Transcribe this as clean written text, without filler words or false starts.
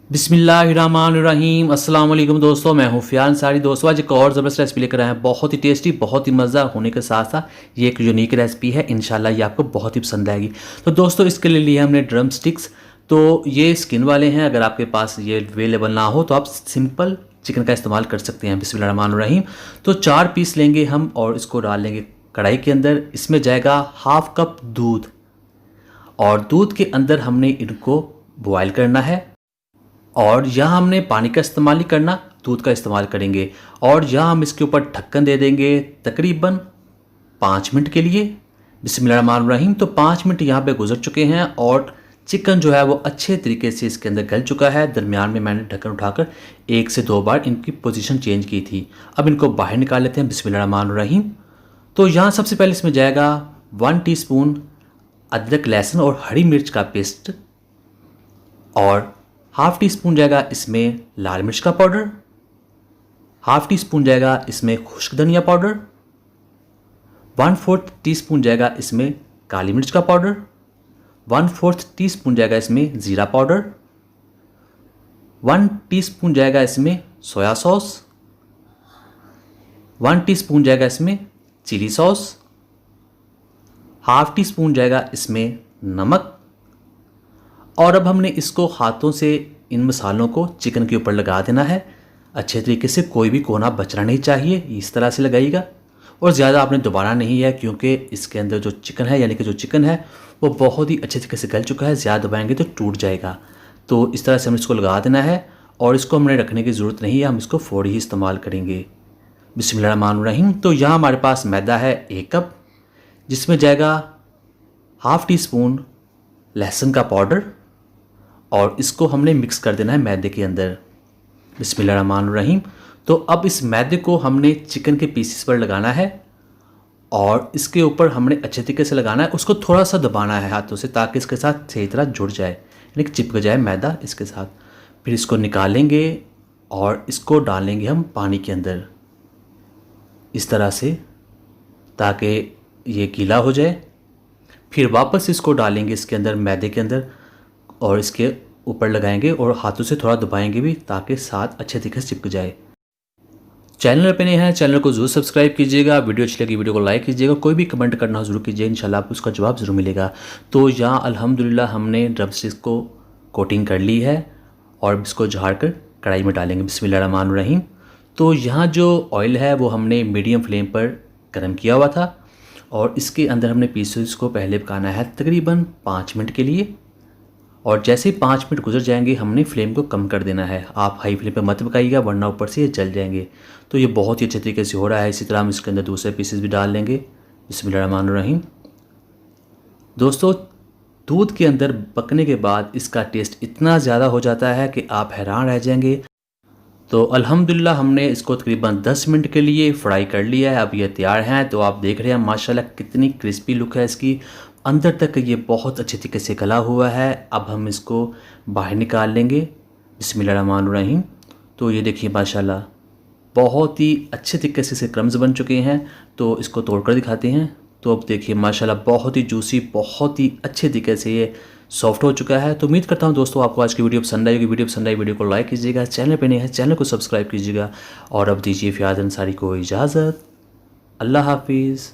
बिस्मिल्लाहिर्रहमानिर्रहीम। अस्सलाम वालेकुम दोस्तों, मैं हूँ फ़ियाज़ अंसारी। दोस्तों आज एक और ज़बरदस्त रेसिपी लेकर आए हैं, बहुत ही टेस्टी, बहुत ही मज़ा होने के साथ साथ ये एक यूनिक रेसिपी है। इंशाल्लाह ये आपको बहुत ही पसंद आएगी। तो दोस्तों इसके लिए लिए हमने ड्रम स्टिक्स। तो ये स्किन वाले हैं, अगर आपके पास ये अवेलेबल ना हो तो आप सिंपल चिकन का इस्तेमाल कर सकते हैं। बिस्मिल्लाहिर्रहमानिर्रहीम। तो 4 पीस लेंगे हम और इसको डाल लेंगे कढ़ाई के अंदर। इसमें जाएगा हाफ कप दूध और दूध के अंदर हमने इनको बॉयल करना है। और यहाँ हमने पानी का इस्तेमाल नहीं करना, दूध का इस्तेमाल करेंगे। और यहाँ हम इसके ऊपर ढक्कन दे देंगे तकरीबन 5 मिनट के लिए। बिस्मिल्लाहिर्रहमानिर्रहीम। तो 5 मिनट यहाँ पे गुजर चुके हैं और चिकन जो है वो अच्छे तरीके से इसके अंदर गल चुका है। दरमियान में मैंने ढक्कन उठाकर 1 से 2 बार इनकी पोजीशन चेंज की थी। अब इनको बाहर निकाल लेते हैं। बिस्मिल्लाहिर्रहमानिर्रहीम। तो यहाँ सबसे पहले इसमें जाएगा 1 टीस्पून अदरक, लहसुन और हरी मिर्च का पेस्ट और हाफ़ टी स्पून जाएगा इसमें लाल मिर्च का पाउडर, हाफ़ टी स्पून जाएगा इसमें खुश्क धनिया पाउडर, 1/4 टीस्पून जाएगा इसमें काली मिर्च का पाउडर, 1/4 टीस्पून जाएगा इसमें ज़ीरा पाउडर, 1 टीस्पून जाएगा इसमें सोया सॉस, 1 टीस्पून जाएगा इसमें chilli sauce, half teaspoon जाएगा इसमें नमक। और अब हमने इसको हाथों से इन मसालों को चिकन के ऊपर लगा देना है अच्छे तरीके से। कोई भी कोना बचना नहीं चाहिए, इस तरह से लगाइएगा। और ज़्यादा आपने दबाना नहीं है क्योंकि इसके अंदर जो चिकन है, यानी कि जो चिकन है वो बहुत ही अच्छे तरीके से गल चुका है। ज़्यादा दबाएंगे तो टूट जाएगा। तो इस तरह से हमने इसको लगा देना है और इसको हमने रखने की ज़रूरत नहीं है, हम इसको फ़ौरी ही इस्तेमाल करेंगे। बिस्मिल्लाहिर्रहमानिर्रहीम। तो यहाँ हमारे पास मैदा है 1 कप, जिसमें जाएगा हाफ़ टी स्पून लहसुन का पाउडर और इसको हमने मिक्स कर देना है मैदे के अंदर। बिस्मिल्लाहिर्रहमानिर्रहीम। तो अब इस मैदे को हमने चिकन के पीसेस पर लगाना है और इसके ऊपर हमने अच्छे तरीके से लगाना है। उसको थोड़ा सा दबाना है हाथों से ताकि इसके साथ सही तरह जुड़ जाए, यानी कि चिपक जाए मैदा इसके साथ। फिर इसको निकालेंगे और इसको डालेंगे हम पानी के अंदर इस तरह से ताकि ये गीला हो जाए। फिर वापस इसको डालेंगे इसके अंदर मैदे के अंदर और इसके ऊपर लगाएंगे और हाथों से थोड़ा दबाएंगे भी ताकि साथ अच्छे तरीके से चिपक जाए। चैनल पे नए हैं, चैनल को जरूर सब्सक्राइब कीजिएगा। वीडियो अच्छी लगी वीडियो को लाइक कीजिएगा। कोई भी कमेंट करना हो जरूर कीजिए, इंशाल्लाह आपको उसका जवाब ज़रूर मिलेगा। तो यहाँ अल्हम्दुलिल्लाह हमने ड्रम स्टिक्स को कोटिंग कर ली है और इसको झाड़ कर कढ़ाई में डालेंगे। बिस्मिल्लाहिर्रहमानिर्रहीम। तो यहाँ जो ऑयल है वो हमने मीडियम फ्लेम पर गर्म किया हुआ था और इसके अंदर हमने पीसेस को पहले पकाना है तकरीबन 5 मिनट के लिए। और जैसे ही 5 मिनट गुजर जाएंगे हमने फ्लेम को कम कर देना है। आप हाई फ्लेम पे मत पकाइएगा वरना ऊपर से ये जल जाएंगे। तो ये बहुत ही अच्छे तरीके से हो रहा है। इसी तरह हम इसके अंदर दूसरे पीसेस भी डाल लेंगे। बिस्मिल्लाहिर्रहमानिर्रहीम। दोस्तों दूध के अंदर पकने के बाद इसका टेस्ट इतना ज़्यादा हो जाता है कि आप हैरान रह जाएंगे। तो अल्हम्दुलिल्लाह हमने इसको तकरीबन 10 मिनट के लिए फ्राई कर लिया है। अब ये तैयार हैं। तो आप देख रहे हैं माशाल्लाह कितनी क्रिस्पी लुक है इसकी, अंदर तक ये बहुत अच्छे तरीके से गला हुआ है। अब हम इसको बाहर निकाल लेंगे। बिस्मिल्लाहिर्रहमानिर्रहीम। तो ये देखिए माशाल्लाह बहुत ही अच्छे तरीके से क्रम्स बन चुके हैं। तो इसको तोड़कर दिखाते हैं। तो अब देखिए माशाल्लाह बहुत ही जूसी, बहुत ही अच्छे तरीके से ये सॉफ्ट हो चुका है। तो उम्मीद करता हूँ दोस्तों आपको आज की वीडियो पसंद आएगी। वीडियो पसंद आई वीडियो को लाइक कीजिएगा, चैनल पे नए हैं चैनल को सब्सक्राइब कीजिएगा। और अब दीजिए फ़ियाज़ अंसारी को इजाज़त। अल्लाह हाफिज़।